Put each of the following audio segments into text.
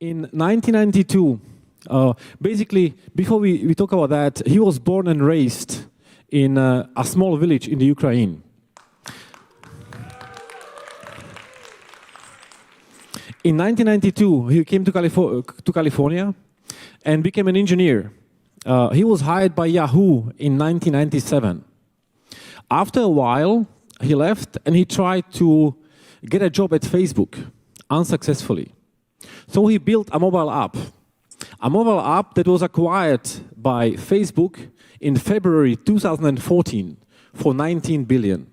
In 1992, basically, before we talk about that, he was born and raised in a small village in the Ukraine. In 1992, he came to California and became an engineer. He was hired by Yahoo in 1997. After a while, he left and he tried to get a job at Facebook, unsuccessfully. So he built a mobile app that was acquired by Facebook in February 2014 for $19 billion.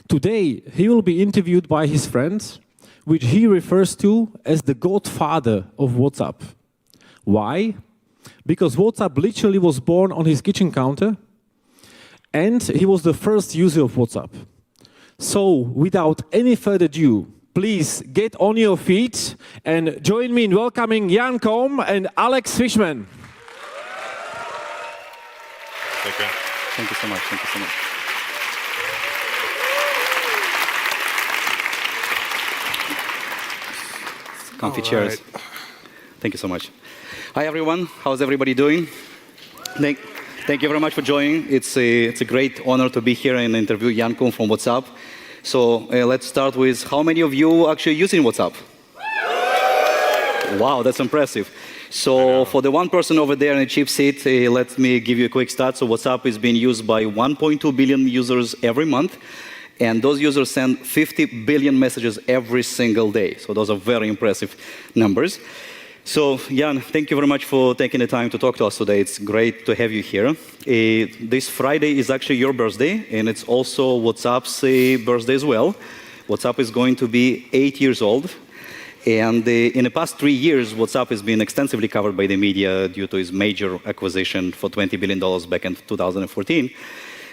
Today, he will be interviewed by his friends, which he refers to as the godfather of WhatsApp. Why? Because WhatsApp literally was born on his kitchen counter, and he was the first user of WhatsApp. So, without any further ado, please get on your feet and join me in welcoming Jan Koum and Alex Fishman. Thank you. Thank you so much. Thank you so much. Comfy chairs. Right. Thank you so much. Hi, everyone. How's everybody doing? Thank you very much for joining. It's a great honor to be here and interview Jan Koum from WhatsApp. So let's start with how many of you actually using WhatsApp? Wow, that's impressive. So for the one person over there in the cheap seat, let me give you a quick stat. So WhatsApp is being used by 1.2 billion users every month. And those users send 50 billion messages every single day. So those are very impressive numbers. So Jan, thank you very much for taking the time to talk to us today. It's great to have you here. This Friday is actually your birthday, and it's also WhatsApp's birthday as well. WhatsApp is going to be 8 years old. And in the past 3 years, WhatsApp has been extensively covered by the media due to its major acquisition for $20 billion back in 2014.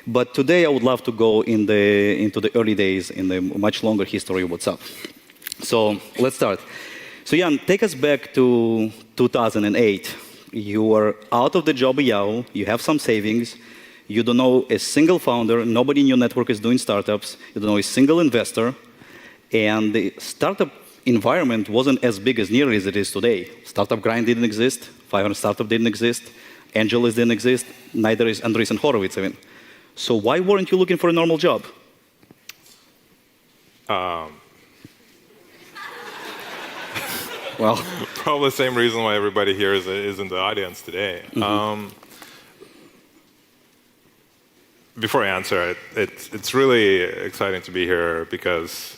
But today, I would love to go into the early days in the much longer history of WhatsApp. So let's start. So Jan, take us back to 2008. You were out of the job at Yahoo. You have some savings. You don't know a single founder. Nobody in your network is doing startups. You don't know a single investor. And the startup environment wasn't as big as nearly as it is today. Startup Grind didn't exist. 500 Startup didn't exist. Angeles didn't exist. Neither is Andreessen Horowitz even. So why weren't you looking for a normal job? Well, probably the same reason why everybody here is in the audience today. Mm-hmm. Before I answer it, it's really exciting to be here because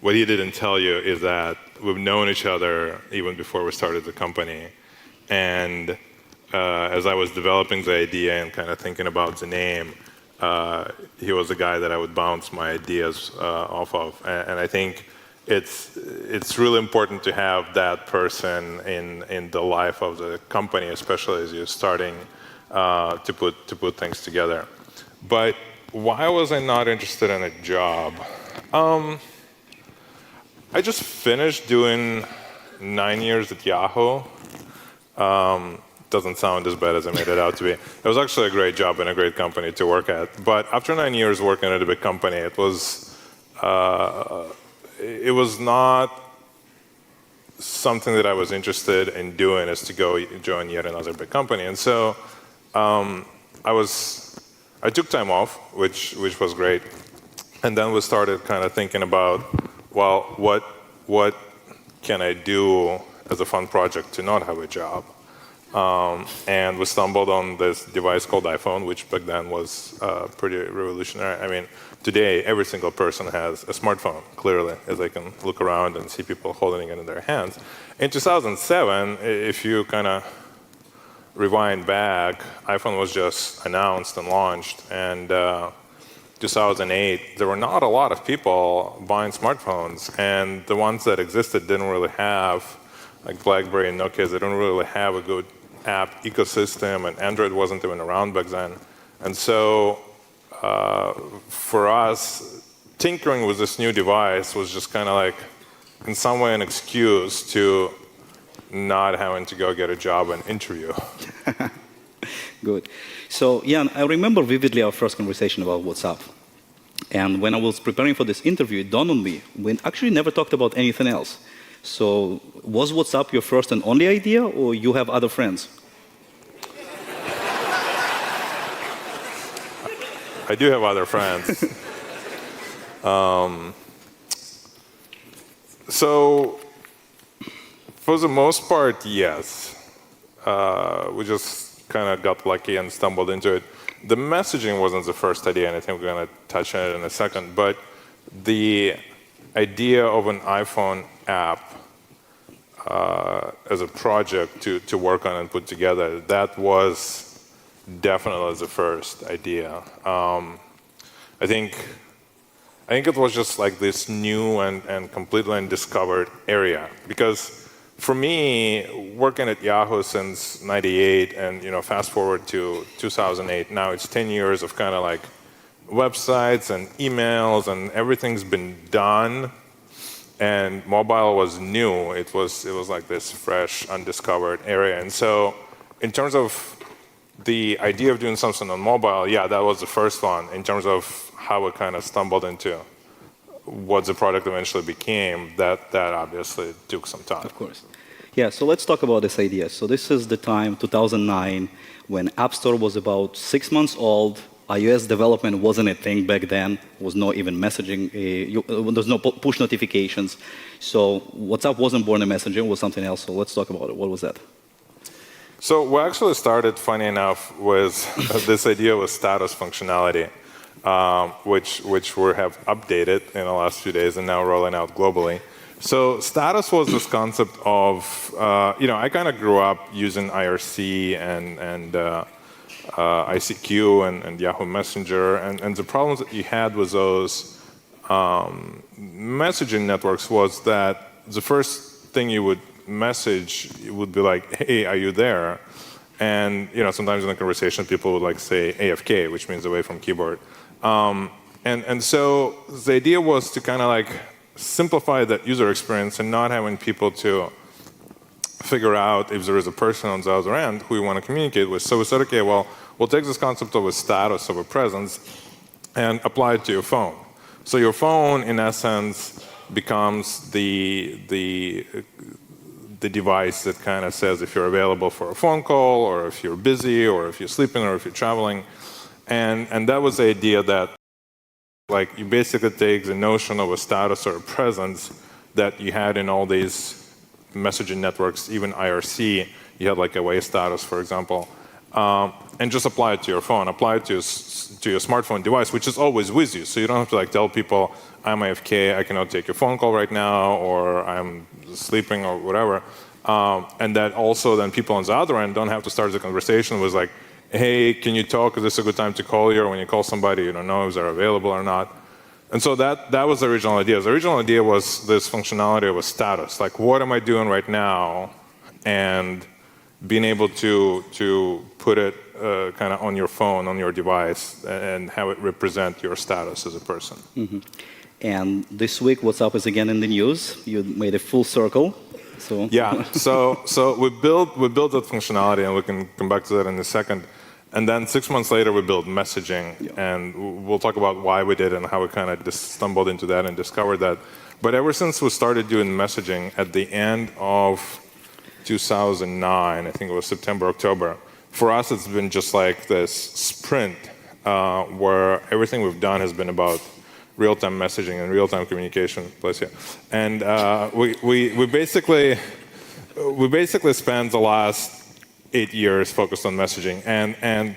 what he didn't tell you is that we've known each other even before we started the company. And as I was developing the idea and kind of thinking about the name, he was the guy that I would bounce my ideas off of. And I think it's really important to have that person in the life of the company, especially as you're starting to put things together. But why was I not interested in a job? I just finished doing 9 years at Yahoo. Doesn't sound as bad as I made it out to be. It was actually a great job and a great company to work at. But after 9 years working at a big company, it was not something that I was interested in doing, is to go join yet another big company. And so I took time off, which was great. And then we started kind of thinking about, well, what can I do as a fun project to not have a job? And we stumbled on this device called iPhone, which back then was pretty revolutionary. I mean, today, every single person has a smartphone, clearly, as they can look around and see people holding it in their hands. In 2007, if you kind of rewind back, iPhone was just announced and launched. And 2008, there were not a lot of people buying smartphones. And the ones that existed didn't really have, like BlackBerry and Nokia, they didn't really have a good app ecosystem, and Andrade wasn't even around back then. And so for us, tinkering with this new device was just kind of like, in some way, an excuse to not having to go get a job and interview. Good. So, Jan, I remember vividly our first conversation about WhatsApp. And when I was preparing for this interview, it dawned on me, we actually never talked about anything else. So was WhatsApp your first and only idea, or you have other friends? I do have other friends. So for the most part, yes. We just kind of got lucky and stumbled into it. The messaging wasn't the first idea, and I think we're going to touch on it in a second. But the idea of an iPhone app as a project to work on and put together, that was definitely the first idea. I think it was just like this new and completely undiscovered area. Because for me, working at Yahoo since '98, and fast forward to 2008, now it's 10 years of kind of like websites and emails, and everything's been done. And mobile was new. It was like this fresh, undiscovered area. And so, in terms of the idea of doing something on mobile, yeah, that was the first one. In terms of how it kind of stumbled into what the product eventually became, that obviously took some time. Of course. Yeah, so let's talk about this idea. So this is the time, 2009, when App Store was about 6 months old. iOS development wasn't a thing back then. There was no even messaging. There was no push notifications. So WhatsApp wasn't born in Messenger. It was something else. So let's talk about it. What was that? So we actually started, funny enough, with this idea of status functionality, which we have updated in the last few days and now rolling out globally. So status was this concept of, I kind of grew up using IRC and ICQ and Yahoo Messenger, and the problems that you had with those messaging networks was that the first thing you would message would be like, hey, are you there? And sometimes in a conversation people would like say AFK, which means away from keyboard. And so the idea was to kind of like simplify that user experience and not having people to figure out if there is a person on the other end who you want to communicate with. So we said, okay, well, we'll take this concept of a status, of a presence, and apply it to your phone. So your phone, in essence, becomes the device that kind of says if you're available for a phone call, or if you're busy, or if you're sleeping, or if you're traveling. And that was the idea that like you basically take the notion of a status or a presence that you had in all these messaging networks, even IRC, you had like away status, for example, and just apply it to your phone, apply it to your smartphone device, which is always with you. So you don't have to like tell people, I'm AFK, I cannot take your phone call right now, or I'm sleeping, or whatever. And that also then people on the other end don't have to start the conversation with like, hey, can you talk? Is this a good time to call you? Or when you call somebody, you don't know if they're available or not. And so that was the original idea. The original idea was this functionality of a status. Like, what am I doing right now? And being able to put it kind of on your phone, on your device, and have it represent your status as a person. Mm-hmm. And this week, WhatsApp is again in the news. You made a full circle. So yeah, so we built that functionality, and we can come back to that in a second. And then 6 months later, we built messaging, and we'll talk about why we did and how we kind of just stumbled into that and discovered that. But ever since we started doing messaging at the end of 2009, I think it was September, October, for us it's been just like this sprint where everything we've done has been about real-time messaging and real-time communication. Bless you. And we basically spent the last 8 years focused on messaging. And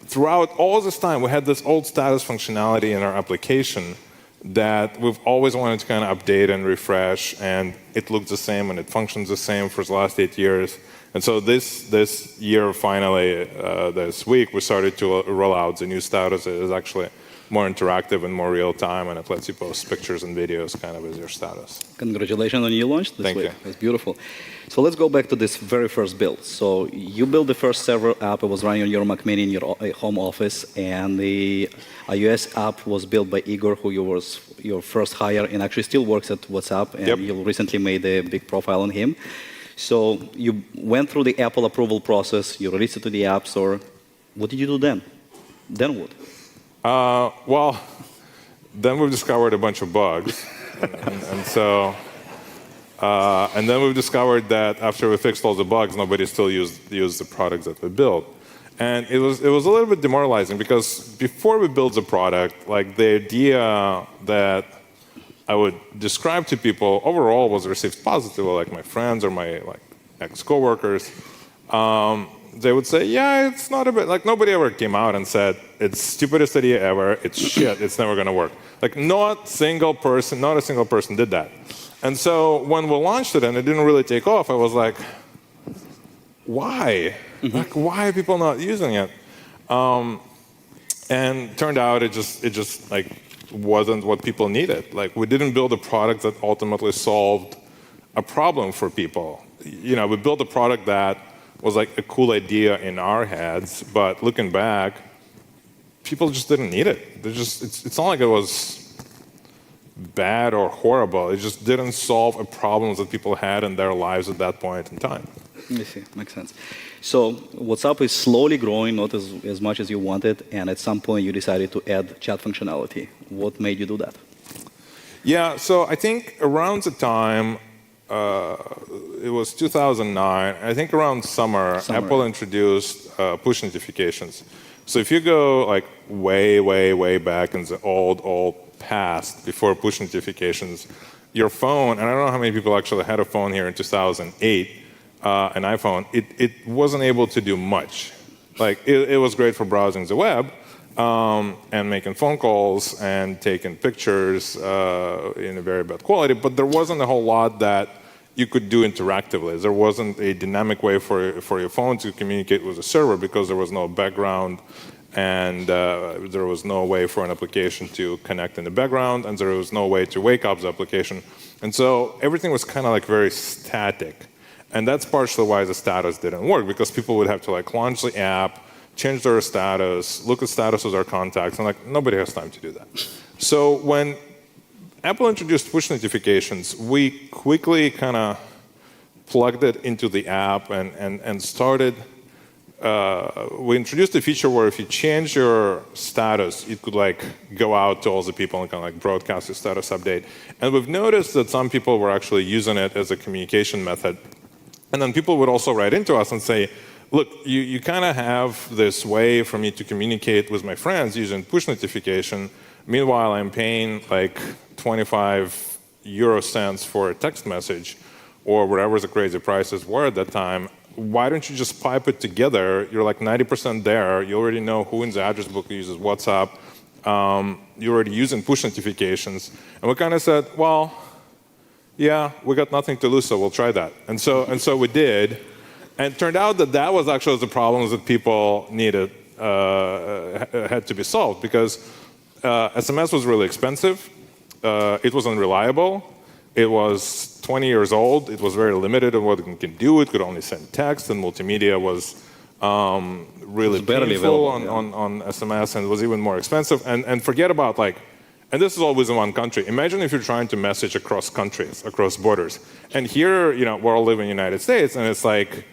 throughout all this time, we had this old status functionality in our application that we've always wanted to kind of update and refresh, and it looked the same and it functions the same for the last 8 years. And so this year, finally, this week, we started to roll out the new status. It is actually more interactive and more real time, and it lets you post pictures and videos kind of as your status. Congratulations on your launch this Thank week. you. That's beautiful. So let's go back to this very first build. So you built the first server app. It was running on your Mac Mini in your home office, and the iOS app was built by Igor, who was your first hire and actually still works at WhatsApp, and Yep. you recently made a big profile on him. So you went through the Apple approval process, you released it to the App Store. What did you do then? Then what? Well, then we've discovered a bunch of bugs. and so And then we've discovered that after we fixed all the bugs, nobody still used the products that we built. And it was a little bit demoralizing because before we built the product, like the idea that I would describe to people overall was received positively, like my friends or my ex-coworkers. They would say, yeah, it's not a bit, like nobody ever came out and said, it's stupidest idea ever, it's shit, it's never gonna work. Like not a single person did that. And so when we launched it and it didn't really take off, I was like, why? Like, why are people not using it? And turned out it just like wasn't what people needed. Like we didn't build a product that ultimately solved a problem for people. You know, we built a product that was like a cool idea in our heads, but looking back, people just didn't need it. It's not like it was bad or horrible. It just didn't solve a problem that people had in their lives at that point in time. I see, makes sense. So WhatsApp is slowly growing, not as much as you wanted, and at some point you decided to add chat functionality. What made you do that? Yeah, so I think around the time, it was 2009, I think around summer. Apple introduced push notifications. So if you go like way back in the old past, before push notifications, your phone, and I don't know how many people actually had a phone here in 2008, an iPhone, it wasn't able to do much. Like it was great for browsing the web and making phone calls and taking pictures in a very bad quality, but there wasn't a whole lot that you could do interactively. There wasn't a dynamic way for your phone to communicate with the server because there was no background and there was no way for an application to connect in the background, and there was no way to wake up the application. And so everything was kind of like very static. And that's partially why the status didn't work, because people would have to like launch the app, change their status, look at status of their contacts, and like nobody has time to do that. So when Apple introduced push notifications, we quickly kind of plugged it into the app and started. We introduced a feature where if you change your status, it could like go out to all the people and kind of like broadcast your status update. And we've noticed that some people were actually using it as a communication method. And then people would also write into us and say, look, you kind of have this way for me to communicate with my friends using push notification. Meanwhile, I'm paying like 25 euro cents for a text message or whatever the crazy prices were at that time. Why don't you just pipe it together? You're like 90% there. You already know who in the address book uses WhatsApp. You're already using push notifications. And we kind of said, well, yeah, we got nothing to lose, so we'll try that. And so we did. And it turned out that that was actually the problems that people needed, had to be solved, because SMS was really expensive. It was unreliable. It was 20 years old. It was very limited in what it can do. It could only send text, and multimedia was really painful on SMS, and was even more expensive. And forget about like, and this is always in one country. Imagine if you're trying to message across countries, across borders. And here, you know, we're all living in the United States, and it's like,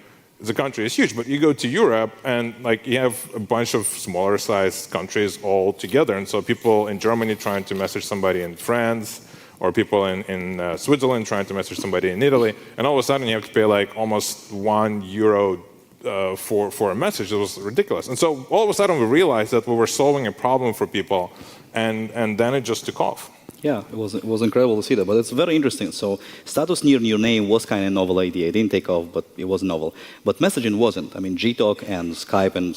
the country is huge, but you go to Europe and like you have a bunch of smaller sized countries all together. And so people in Germany trying to message somebody in France, or people in Switzerland trying to message somebody in Italy, and all of a sudden you have to pay like almost €1 for a message. It was ridiculous. And so all of a sudden we realized that we were solving a problem for people, and then it just took off. Yeah, it was incredible to see that, but it's very interesting. So status near your name was kind of a novel idea. It didn't take off, but it was novel. But messaging wasn't. I mean, Gtalk and Skype and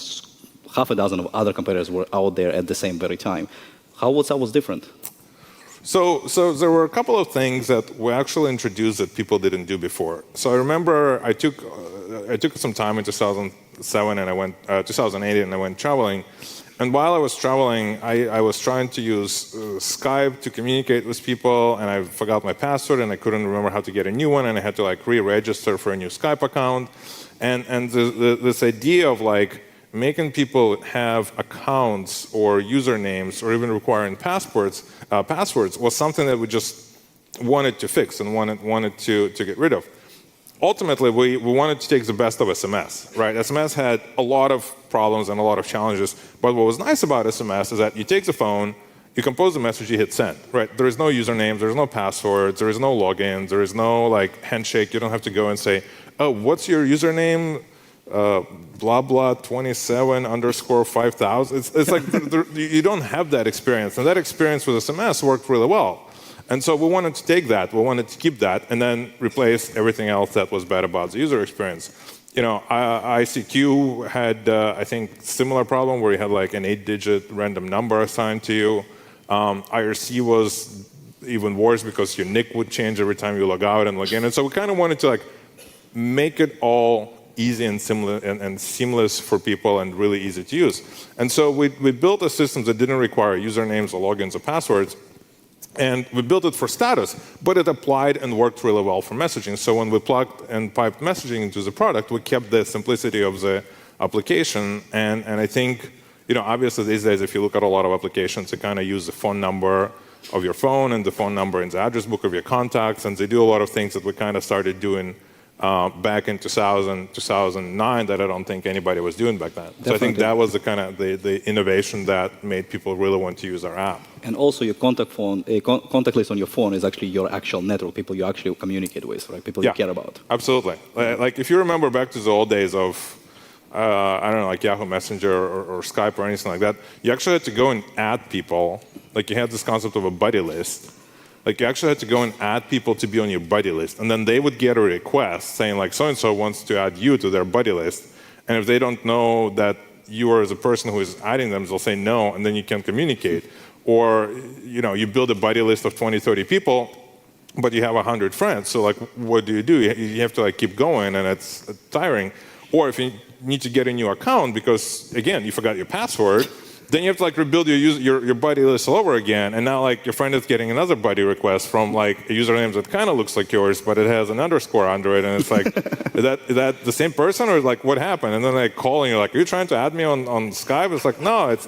half a dozen of other competitors were out there at the same very time. How WhatsApp was different? So there were a couple of things that we actually introduced that people didn't do before. So I remember I took some time in 2007 and I went 2008 and I went traveling. And while I was traveling, I was trying to use Skype to communicate with people, and I forgot my password, and I couldn't remember how to get a new one, and I had to like re-register for a new Skype account. And this idea of like making people have accounts or usernames or even requiring passwords was something that we just wanted to fix and wanted to get rid of. Ultimately, we wanted to take the best of SMS, right? SMS had a lot of problems and a lot of challenges, but what was nice about SMS is that you take the phone, you compose the message, you hit send, right? There is no usernames, there is no passwords, there is no logins, there is no like handshake. You don't have to go and say, oh, what's your username? Blah blah 27 underscore 5000. It's like you don't have that experience, and that experience with SMS worked really well. And so we wanted to take that, we wanted to keep that, and then replace everything else that was bad about the user experience. You know, ICQ had, I think, similar problem where you had like an 8-digit random number assigned to you. IRC was even worse because your nick would change every time you log out and log in. And so we kind of wanted to like make it all easy and seamless for people and really easy to use. And so we built a system that didn't require usernames or logins or passwords. And we built it for status, but it applied and worked really well for messaging. So when we plugged and piped messaging into the product, we kept the simplicity of the application. And I think, you know, obviously these days, if you look at a lot of applications, you kind of use the phone number of your phone and the phone number in the address book of your contacts. And they do a lot of things that we kind of started doing back in 2009 that I don't think anybody was doing back then. Definitely. So I think that was the kind of the innovation that made people really want to use our app. And also your contact list on your phone is actually your actual network, people you actually communicate with, right? People you care about. Absolutely. Like if you remember back to the old days of, I don't know, like Yahoo Messenger or Skype or anything like that, you actually had to go and add people. Like you had this concept of a buddy list. Like you actually had to go and add people to be on your buddy list. And then they would get a request saying like, so-and-so wants to add you to their buddy list. And if they don't know that you are the person who is adding them, they'll say no, and then you can communicate. Or, you know, you build a buddy list of 20, 30 people, but you have 100 friends. So like, what do? You have to like keep going, and it's tiring. Or if you need to get a new account because, again, you forgot your password, then you have to like rebuild your buddy list all over again, and now like your friend is getting another buddy request from like a username that kind of looks like yours, but it has an underscore under it, and it's like, is that the same person, or like what happened? And then they call and you're like, are you trying to add me on Skype? It's like, no, it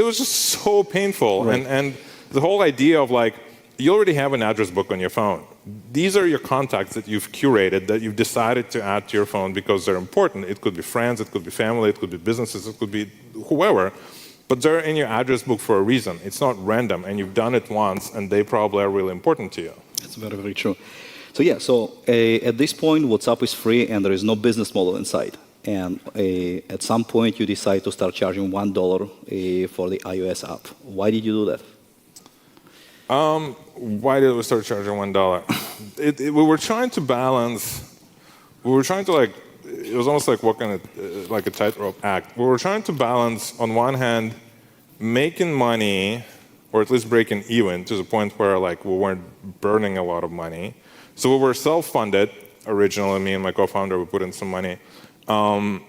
was just so painful, right. And the whole idea of like, you already have an address book on your phone. These are your contacts that you've curated, that you've decided to add to your phone because they're important. It could be friends, it could be family, it could be businesses, it could be whoever. But they're in your address book for a reason. It's not random, and you've done it once, and they probably are really important to you. That's very, very true. So yeah, at this point, WhatsApp is free, and there is no business model inside. And at some point, you decide to start charging $1 for the iOS app. Why did you do that? Why did we start charging $1? We were trying to balance. We were trying to like. It was almost like walking like a tightrope act. We were trying to balance, on one hand, making money, or at least breaking even, to the point where like we weren't burning a lot of money. So we were self-funded originally. Me and my co-founder, we put in some money, and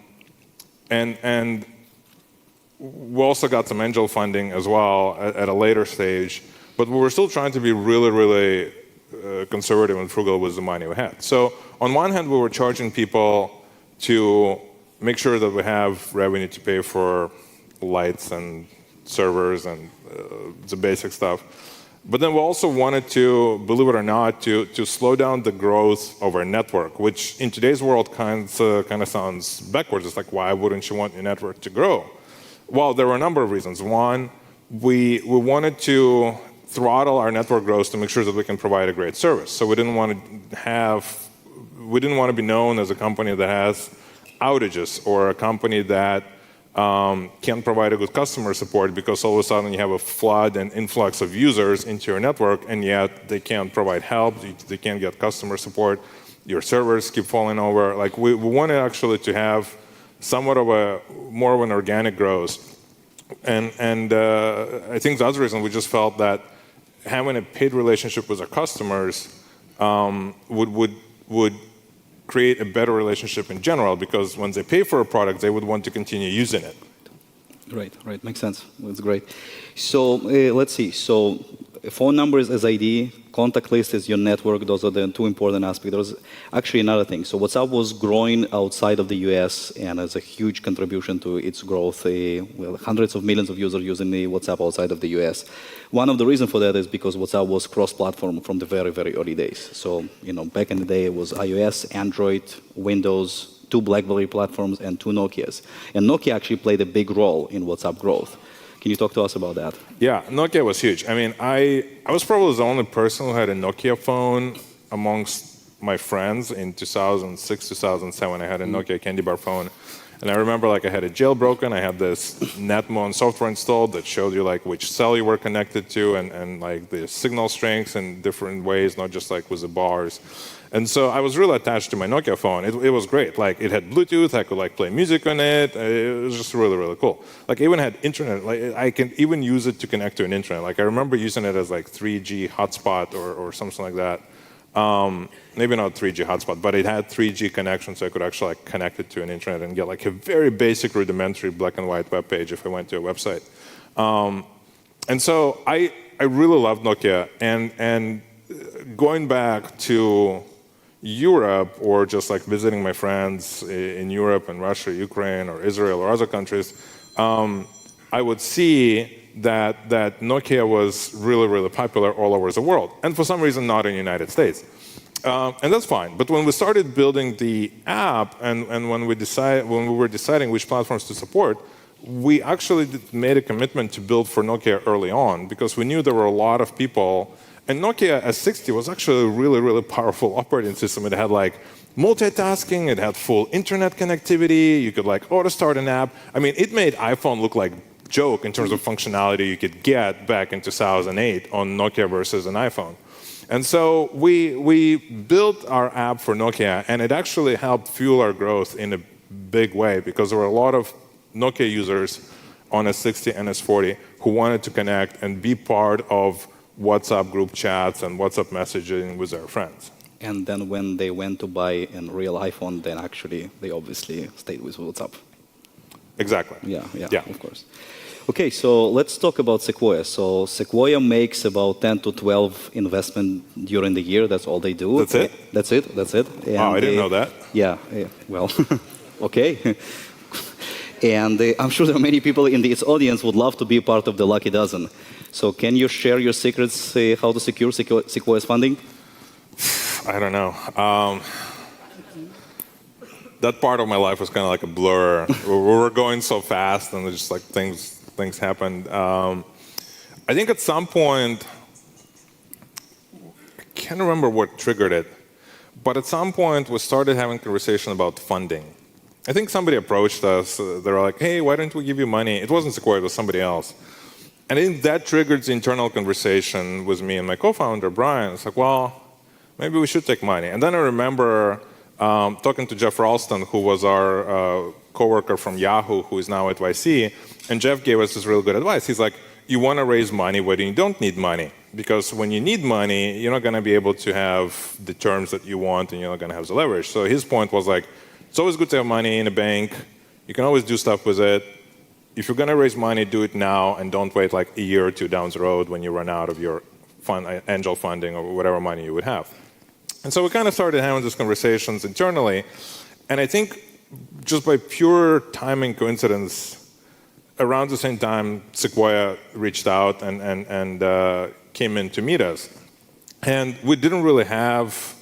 we also got some angel funding as well at a later stage. But we were still trying to be really, really conservative and frugal with the money we had. So on one hand, we were charging people to make sure that we have revenue to pay for lights and servers and the basic stuff. But then we also wanted to, believe it or not, to slow down the growth of our network, which in today's world kind of sounds backwards. It's like, why wouldn't you want your network to grow? Well, there were a number of reasons. One, we wanted to throttle our network growth to make sure that we can provide a great service. So we didn't want to be known as a company that has outages, or a company that can't provide a good customer support, because all of a sudden you have a flood and influx of users into your network, and yet they can't provide help, they can't get customer support, your servers keep falling over. Like we wanted actually to have somewhat of more of an organic growth. And I think that's the reason we just felt that having a paid relationship with our customers would create a better relationship in general, because when they pay for a product, they would want to continue using it. Right, makes sense. That's great. So let's see. So phone number is as ID, contact list is your network. Those are the two important aspects. There's actually another thing. So WhatsApp was growing outside of the US, and as a huge contribution to its growth, hundreds of millions of users using the WhatsApp outside of the US. One of the reasons for that is because WhatsApp was cross-platform from the very, very early days. So, back in the day, it was iOS, Android, Windows, 2 BlackBerry platforms, and 2 Nokias. And Nokia actually played a big role in WhatsApp growth. Can you talk to us about that? Yeah, Nokia was huge. I mean, I was probably the only person who had a Nokia phone amongst my friends in 2006, 2007. I had a Nokia candy bar phone. And I remember like I had it jailbroken. I had this Netmon software installed that showed you like which cell you were connected to and like the signal strengths in different ways, not just like with the bars. And so I was really attached to my Nokia phone. It was great. Like it had Bluetooth. I could like play music on it. It was just really, really cool. Like I even had internet. Like I can even use it to connect to an internet. Like I remember using it as like 3G hotspot or something like that. Maybe not 3G hotspot, but it had 3G connection, so I could actually like connect it to an internet and get like a very basic rudimentary black and white web page if I went to a website. And so I really loved Nokia. And going back to Europe or just like visiting my friends in Europe and Russia, Ukraine, or Israel or other countries, I would see that Nokia was really, really popular all over the world. And for some reason, not in the United States. And that's fine. But when we started building the app and when we were deciding which platforms to support, we actually made a commitment to build for Nokia early on because we knew there were a lot of people. And Nokia S60 was actually a really, really powerful operating system. It had like multitasking, it had full internet connectivity, you could like auto start an app. I mean, it made iPhone look like a joke in terms of functionality you could get back in 2008 on Nokia versus an iPhone. And so we built our app for Nokia, and it actually helped fuel our growth in a big way because there were a lot of Nokia users on S60 and S40 who wanted to connect and be part of WhatsApp group chats and WhatsApp messaging with their friends. And then when they went to buy a real iPhone, then actually they obviously stayed with WhatsApp. Exactly. Yeah, of course. Okay, so let's talk about Sequoia. So Sequoia makes about 10 to 12 investment during the year. That's all they do. That's it? That's it. And I didn't know that. Yeah, well, okay. And I'm sure there are many people in this audience would love to be part of the lucky dozen. So can you share your secrets how to secure Sequoia's funding? I don't know. That part of my life was kind of like a blur. We were going so fast, and just like things happened. I think at some point, I can't remember what triggered it, but at some point we started having a conversation about funding. I think somebody approached us. They were like, "Hey, why don't we give you money?" It wasn't Sequoia, it was somebody else. And I think that triggered the internal conversation with me and my co-founder, Brian. It's like, well, maybe we should take money. And then I remember talking to Jeff Ralston, who was our coworker from Yahoo, who is now at YC. And Jeff gave us this really good advice. He's like, you want to raise money when you don't need money. Because when you need money, you're not going to be able to have the terms that you want, and you're not going to have the leverage. So his point was like, it's always good to have money in a bank. You can always do stuff with it. If you're going to raise money, do it now, and don't wait like a year or two down the road when you run out of your angel funding or whatever money you would have. And so we kind of started having these conversations internally. And I think just by pure timing coincidence, around the same time, Sequoia reached out and came in to meet us. And we didn't really have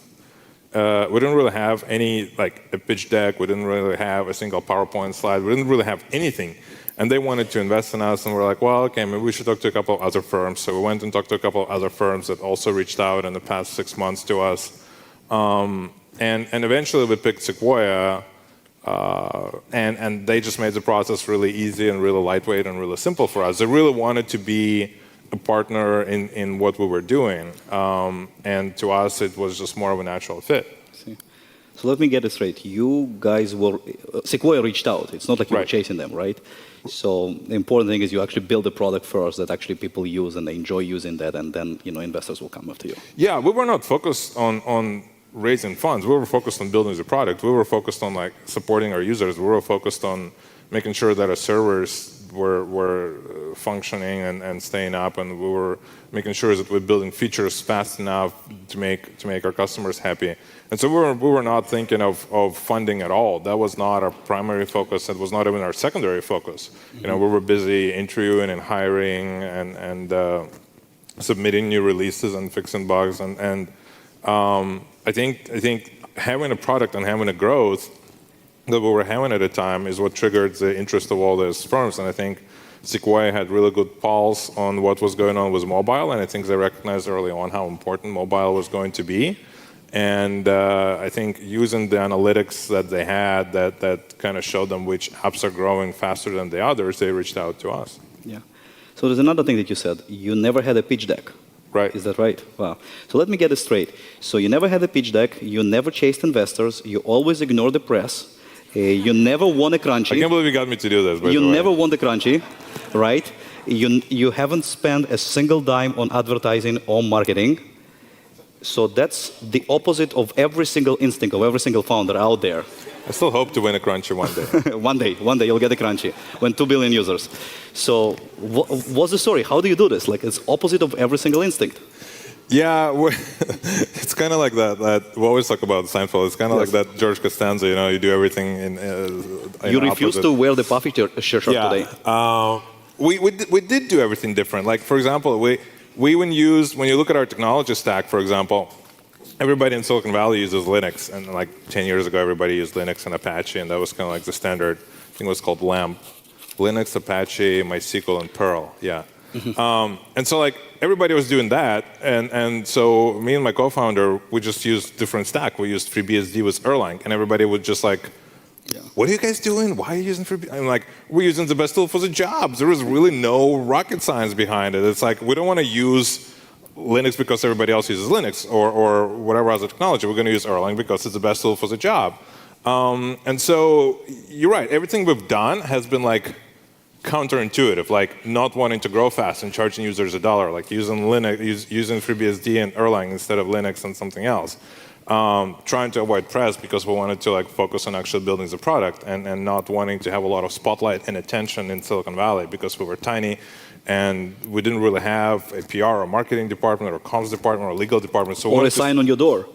any like a pitch deck. We didn't really have a single PowerPoint slide. We didn't really have anything. And they wanted to invest in us, and we're like, well, okay, maybe we should talk to a couple of other firms. So we went and talked to a couple of other firms that also reached out in the past 6 months to us. And eventually we picked Sequoia, and they just made the process really easy and really lightweight and really simple for us. They really wanted to be a partner in what we were doing. And to us, it was just more of a natural fit. So let me get it straight. You guys were, Sequoia reached out. It's not like you were chasing them, right? So the important thing is you actually build a product first that actually people use and they enjoy using that, and then investors will come after you. Yeah, we were not focused on raising funds. We were focused on building the product. We were focused on like supporting our users. We were focused on making sure that our servers were functioning and staying up, and we were making sure that we're building features fast enough to make our customers happy. And so we were not thinking of funding at all. That was not our primary focus. It was not even our secondary focus. Mm-hmm. We were busy interviewing and hiring and submitting new releases and fixing bugs. And I think having a product and having a growth that we were having at the time is what triggered the interest of all those firms. And I think Sequoia had really good pulse on what was going on with mobile, and I think they recognized early on how important mobile was going to be. And I think using the analytics that they had that kind of showed them which apps are growing faster than the others, they reached out to us. Yeah. So there's another thing that you said. You never had a pitch deck. Right. Is that right? Wow. So let me get it straight. So you never had a pitch deck. You never chased investors. You always ignored the press. You never won a crunchy. I can't believe you got me to do this. You never won the crunchy, right? You haven't spent a single dime on advertising or marketing. So that's the opposite of every single instinct of every single founder out there. I still hope to win a crunchy one day. one day you'll get a crunchy when 2 billion users. So what's the story? How do you do this? Like it's opposite of every single instinct. Yeah, it's kind of like that. We always talk about Seinfeld. It's kind of like that George Costanza. You do everything in. You refuse to wear the puffy shirt today. We did do everything different. Like for example, we when you look at our technology stack, for example, everybody in Silicon Valley uses Linux, and like 10 years ago, everybody used Linux and Apache, and that was kind of like the standard. I think it was called LAMP, Linux, Apache, MySQL, and Perl. Yeah. And so like everybody was doing that, and so me and my co-founder, we just used different stack. We used FreeBSD with Erlang, and everybody would just like, what are you guys doing? Why are you using FreeBSD? I'm like, we're using the best tool for the job. There was really no rocket science behind it. It's like, we don't want to use Linux because everybody else uses Linux or whatever other technology. We're going to use Erlang because it's the best tool for the job. And so you're right. Everything we've done has been like counterintuitive, like not wanting to grow fast and charging users $1, like using Linux, using FreeBSD and Erlang instead of Linux and something else. Trying to avoid press because we wanted to like focus on actually building the product and not wanting to have a lot of spotlight and attention in Silicon Valley because we were tiny and we didn't really have a PR or marketing department or comms department or legal department. So or a sign on your door.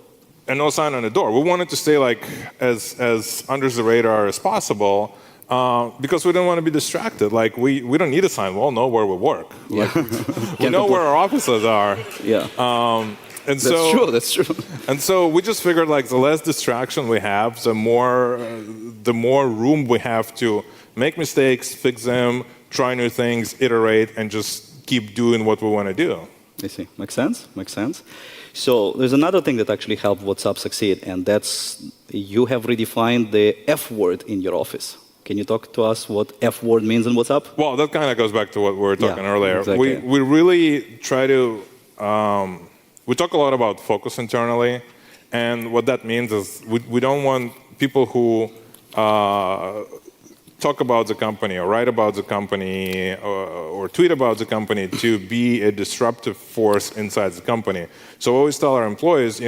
And no sign on the door. We wanted to stay like as under the radar as possible because we didn't want to be distracted. Like we don't need a sign. We all know where we work. Like, we know where our offices are. Yeah. And that's true. And so we just figured like the less distraction we have, the more room we have to make mistakes, fix them, try new things, iterate, and just keep doing what we want to do. I see. Makes sense. Makes sense. So there's another thing that actually helped WhatsApp succeed, and that's you have redefined the F word in your office. Can you talk to us what F word means in WhatsApp? Well, that kind of goes back to what we were talking earlier. Exactly. We really try to. We talk a lot about focus internally, and what that means is we don't want people who talk about the company or write about the company or tweet about the company to be a disruptive force inside the company. So we always tell our employees,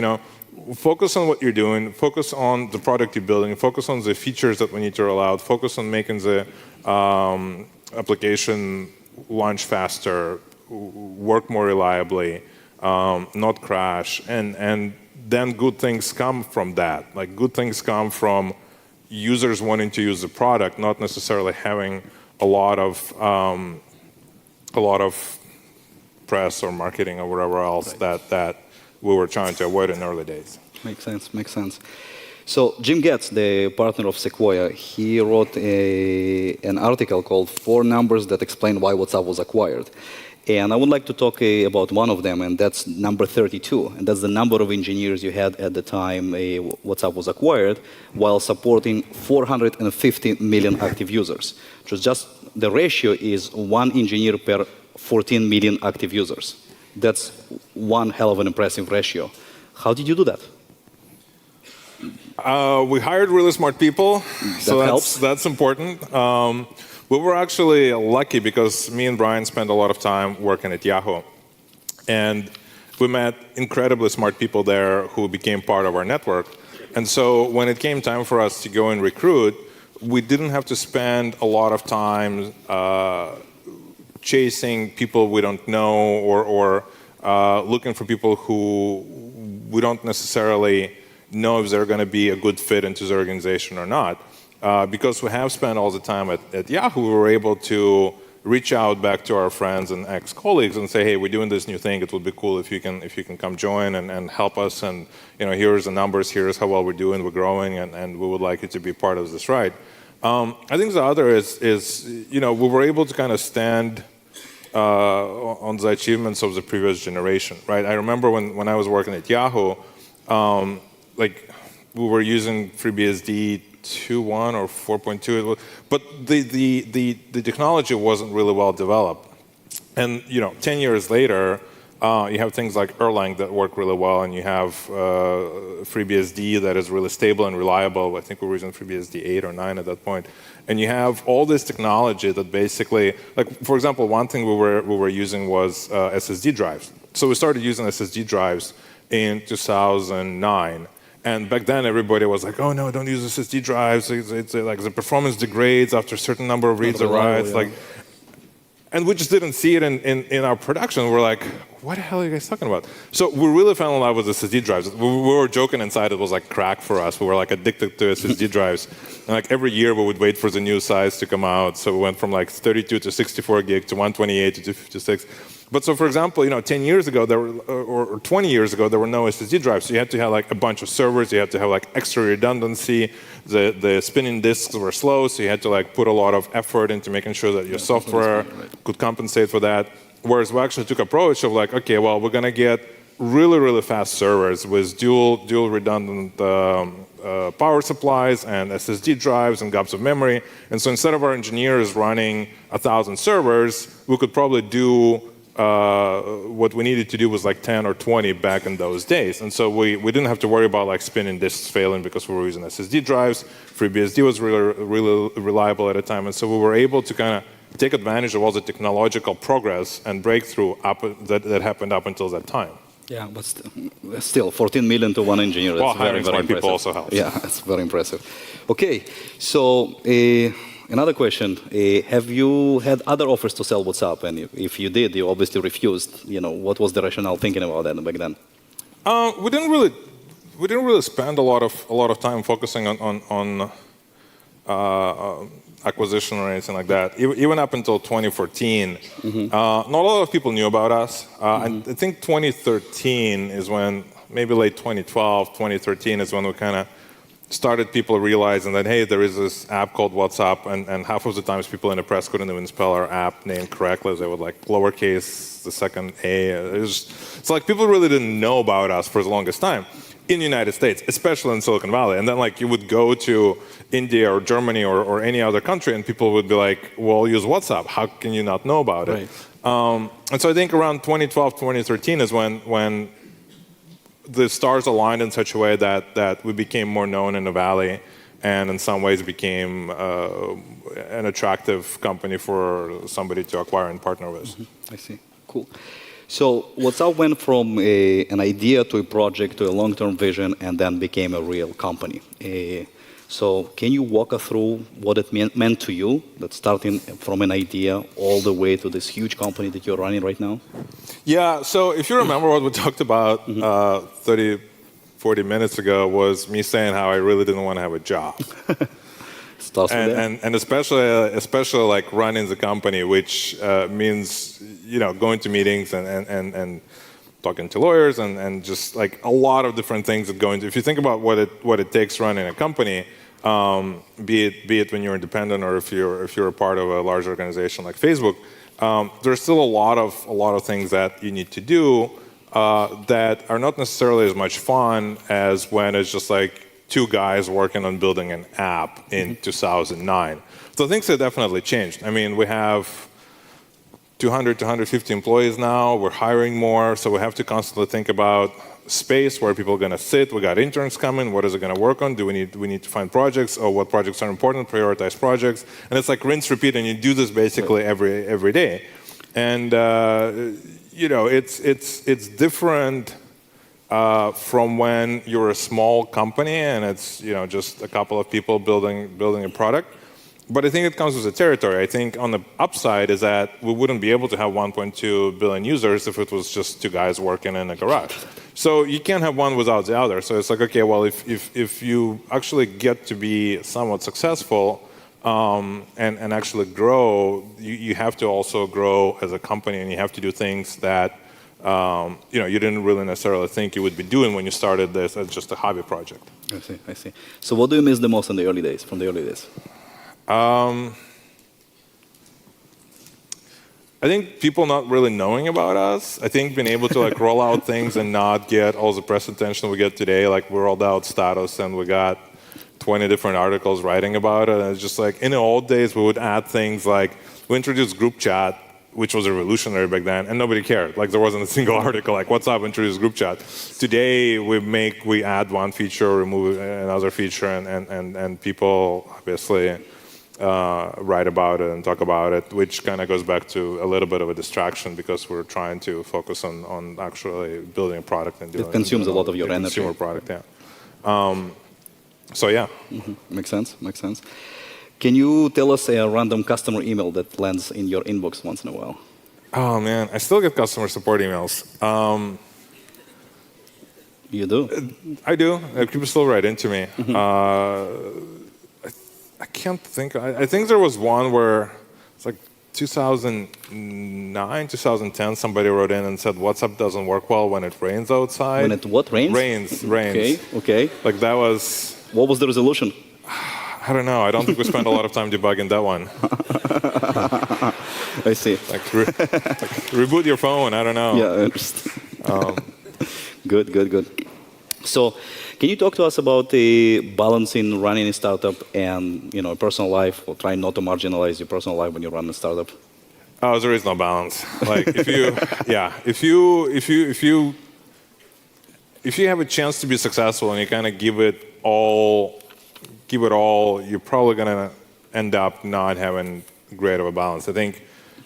focus on what you're doing, focus on the product you're building, focus on the features that we need to roll out, focus on making the application launch faster, work more reliably, not crash, and then good things come from that. Like good things come from users wanting to use the product, not necessarily having a lot of press or marketing or whatever else that we were trying to avoid in early days. Makes sense. Makes sense. So Jim Getz, the partner of Sequoia, he wrote an article called 4 Numbers That Explain Why WhatsApp Was Acquired. And I would like to talk about one of them, and that's number 32. And that's the number of engineers you had at the time WhatsApp was acquired, while supporting 450 million active users. Just the ratio is 1 engineer per 14 million active users. That's one hell of an impressive ratio. How did you do that? We hired really smart people, so that's important. We were actually lucky because me and Brian spent a lot of time working at Yahoo. And we met incredibly smart people there who became part of our network. And so when it came time for us to go and recruit, we didn't have to spend a lot of time chasing people we don't know or looking for people who we don't necessarily know if they're going to be a good fit into the organization or not. Because we have spent all the time at Yahoo, we were able to reach out back to our friends and ex-colleagues and say, hey, we're doing this new thing. It would be cool if you can come join and help us. And here's the numbers. Here's how well we're doing. We're growing, and we would like you to be part of this ride. I think the other is we were able to kind of stand on the achievements of the previous generation, right? I remember when I was working at Yahoo, we were using FreeBSD 2.1 or 4.2, but the technology wasn't really well developed. And 10 years later, you have things like Erlang that work really well, and you have FreeBSD that is really stable and reliable. I think we were using FreeBSD 8 or 9 at that point. And you have all this technology that basically, for example, one thing we were using was SSD drives. So we started using SSD drives in 2009. And back then, everybody was like, "Oh no, don't use SSD drives. It's like the performance degrades after a certain number of reads or writes." And we just didn't see it in our production. We're like, what the hell are you guys talking about? So we really fell in love with SSD drives. We were joking inside it was like crack for us. We were like addicted to SSD drives. And like every year we would wait for the new size to come out. So we went from like 32 to 64 gig to 128 to 256. But so, for example, 10 years ago, or 20 years ago, there were no SSD drives. So you had to have like a bunch of servers. You had to have like extra redundancy. The spinning disks were slow, so you had to like put a lot of effort into making sure that your software could compensate for that. Whereas we actually took approach of like, okay, well, we're gonna get really, really fast servers with dual redundant power supplies and SSD drives and gobs of memory. And so instead of our engineers running 1,000 servers, we could probably do what we needed to do was like 10 or 20 back in those days. And so we didn't have to worry about like spinning disks failing because we were using SSD drives. FreeBSD was really reliable at the time. And so we were able to kind of take advantage of all the technological progress and breakthrough that happened up until that time. Yeah, but still 14 million to one engineer. That's hiring very smart people also helps. Yeah, that's very impressive. Okay, so another question. Have you had other offers to sell WhatsApp? And if you did, you obviously refused. What was the rationale thinking about that back then? We didn't really spend a lot of time focusing on acquisition or anything like that. Even up until 2014, not a lot of people knew about us. I think 2013 is when, maybe late 2012, 2013 is when we kind of started people realizing that, hey, there is this app called WhatsApp, and half of the times people in the press couldn't even spell our app name correctly. They would like lowercase the second A. It's like people really didn't know about us for the longest time in the United States, especially in Silicon Valley. And then like you would go to India or Germany or any other country and people would be like, well, use WhatsApp. How can you not know about it? And so I think around 2012, 2013 is when the stars aligned in such a way that we became more known in the Valley and in some ways became an attractive company for somebody to acquire and partner with. I see. Cool. So WhatsApp went from an idea to a project to a long-term vision and then became a real company. So can you walk us through what it meant to you, that starting from an idea all the way to this huge company that you're running right now? Yeah, so if you remember what we talked about 30, 40 minutes ago was me saying how I really didn't want to have a job. And especially like running the company, which means going to meetings and talking to lawyers and just like a lot of different things that go into. If you think about what it takes running a company, be it when you're independent or if you're a part of a large organization like Facebook, there's still a lot of things that you need to do that are not necessarily as much fun as when it's just like two guys working on building an app in 2009. So things have definitely changed. I mean, we have 200 to 150 employees now. We're hiring more, so we have to constantly think about space, where people are going to sit. We got interns coming. What is it going to work on? Do we need to find projects? Or what projects are important? Prioritize projects. And it's like rinse, repeat, and you do this basically every day. And it's different from when you're a small company and it's just a couple of people building a product. But I think it comes with the territory. I think on the upside is that we wouldn't be able to have 1.2 billion users if it was just two guys working in a garage. So you can't have one without the other. So it's like, okay, well, if you actually get to be somewhat successful and actually grow, you have to also grow as a company, and you have to do things that you didn't really necessarily think you would be doing when you started this as just a hobby project. I see. So what do you miss the most from the early days? I think people not really knowing about us. I think being able to like roll out things and not get all the press attention we get today. Like we rolled out status and we got 20 different articles writing about it. And it's just like in the old days we would add things like we introduced group chat, which was revolutionary back then, and nobody cared. Like there wasn't a single article like what's up, introduce group chat. Today we add one feature, remove another feature, and people obviously write about it and talk about it, which kind of goes back to a little bit of a distraction because we're trying to focus on actually building a product and doing it consumes a lot of your energy. Consumer product, yeah. So yeah. Makes sense. Can you tell us a random customer email that lands in your inbox once in a while? Oh man, I still get customer support emails. You do? I do. People still write into me. I can't think. I think there was one where it's like 2009, 2010. Somebody wrote in and said WhatsApp doesn't work well when it rains outside. When it what rains? Rains. Okay. Like that was. What was the resolution? I don't know. I don't think we spent a lot of time debugging that one. I see. Like reboot your phone. I don't know. Yeah, I understand. Good. So, can you talk to us about the balance in running a startup and a personal life, or trying not to marginalize your personal life when you run a startup? Oh, there is no balance. Like if you have a chance to be successful and you kind of give it all, you're probably gonna end up not having great of a balance. I think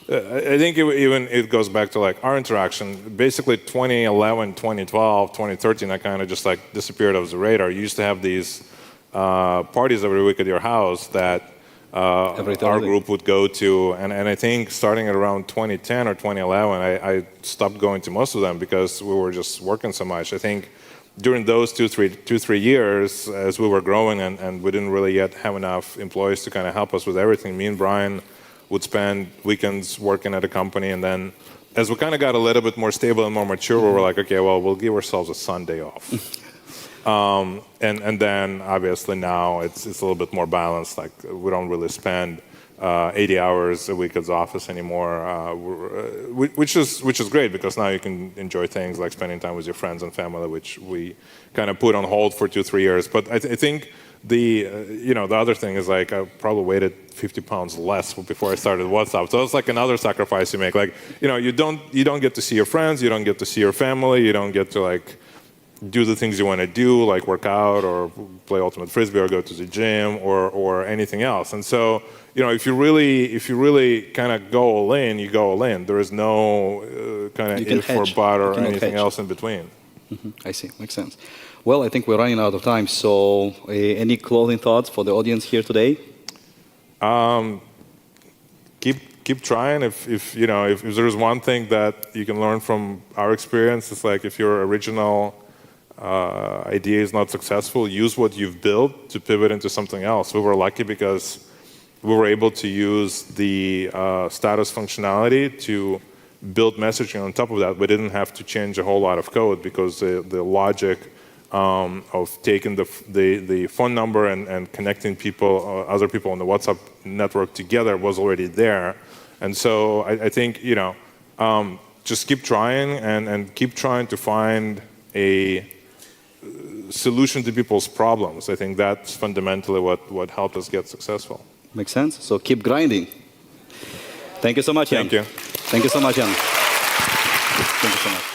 it goes back to like our interaction. Basically 2011, 2012, 2013, I kind of just like disappeared off the radar. You used to have these parties every week at your house that our group would go to. And I think starting at around 2010 or 2011, I stopped going to most of them because we were just working so much. I think during those two, three years, as we were growing and we didn't really yet have enough employees to kind of help us with everything, me and Brian would spend weekends working at a company, and then as we kind of got a little bit more stable and more mature, we were like, okay, well, we'll give ourselves a Sunday off. And then obviously now it's a little bit more balanced. Like we don't really spend 80 hours a week at the office anymore, which is great because now you can enjoy things like spending time with your friends and family, which we kind of put on hold for 2-3 years. But I think the other thing is like I probably weighted 50 pounds less before I started WhatsApp. So it's like another sacrifice you make. Like you don't get to see your friends, you don't get to see your family, you don't get to like do the things you want to do, like work out or play ultimate frisbee or go to the gym or anything else. And so if you really kind of go all in, you go all in. There is no kind of if or but or anything else in between. I see. Makes sense. Well, I think we're running out of time. So, any closing thoughts for the audience here today? Keep trying. If there's one thing that you can learn from our experience, it's like if your original idea is not successful, use what you've built to pivot into something else. We were lucky because we were able to use the status functionality to build messaging on top of that. We didn't have to change a whole lot of code because the logic of taking the phone number and connecting people, other people on the WhatsApp network together was already there. And so I think, just keep trying and keep trying to find a solution to people's problems. I think that's fundamentally what helped us get successful. Makes sense. So keep grinding. Thank you so much, Jan. Thank you. Thank you so much, Jan. Thank you so much.